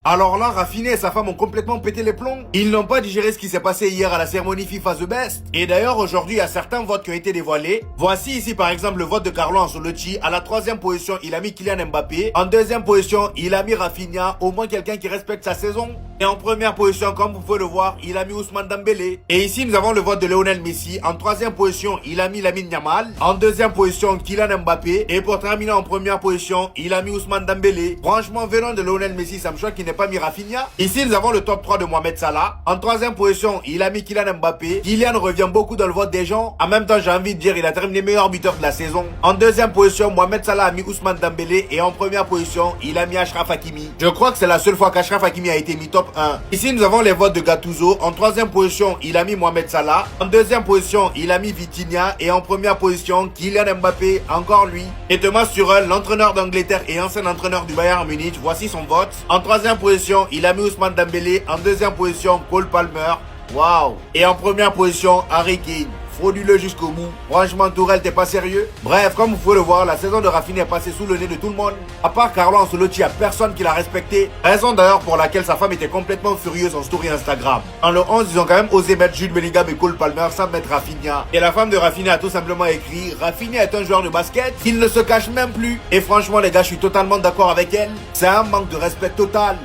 Alors là, Rafinha et sa femme ont complètement pété les plombs. Ils n'ont pas digéré ce qui s'est passé hier à la cérémonie FIFA The Best. Et d'ailleurs, aujourd'hui, il y a certains votes qui ont été dévoilés. Voici ici par exemple le vote de Carlo Ancelotti. À la 3e position, il a mis Kylian Mbappé. En 2e position, il a mis Rafinha, au moins quelqu'un qui respecte sa saison. Et en 1re position, comme vous pouvez le voir, il a mis Ousmane Dembélé. Et ici, nous avons le vote de Lionel Messi. En 3e position, il a mis Lamine Yamal. En 2e position, Kylian Mbappé. Et pour terminer en 1re position, il a mis Ousmane Dembélé. Franchement, venant de Lionel Messi, ça me choque qu'il n'ait pas mis Rafinha. Ici, nous avons le top 3 de Mohamed Salah. En 3e position, il a mis Kylian Mbappé. Kylian revient beaucoup dans le vote des gens. En même temps, j'ai envie de dire, il a terminé meilleur buteur de la saison. En 2e position, Mohamed Salah a mis Ousmane Dembélé. Et en 1re position, il a mis Achraf Hakimi. Je crois que c'est la seule fois qu'Achraf Hakimi a été mis top 1. Ici, nous avons les votes de Gattuso. En 3e position, il a mis Mohamed Salah. En 2e position, il a mis Vitinha. Et en 1re position, Kylian Mbappé, encore lui. Et Thomas Tuchel, l'entraîneur d'Angleterre et ancien entraîneur du Bayern Munich, voici son vote. En 3e position, il a mis Ousmane Dembélé. En 2e position, Cole Palmer. Waouh. Et en 1re position, Harry Kane. Frauduleux jusqu'au bout. Franchement, Tourelle, t'es pas sérieux? Bref, comme vous pouvez le voir, la saison de Rafinha est passée sous le nez de tout le monde. À part Carlo Ancelotti, il n'y a personne qui l'a respecté. Raison d'ailleurs pour laquelle sa femme était complètement furieuse en story Instagram. En le 11, ils ont quand même osé mettre Jude Bellingham et Cole Palmer sans mettre Rafinha. Et la femme de Rafinha a tout simplement écrit: Rafinha est un joueur de basket, il ne se cache même plus. Et franchement, les gars, je suis totalement d'accord avec elle. C'est un manque de respect total.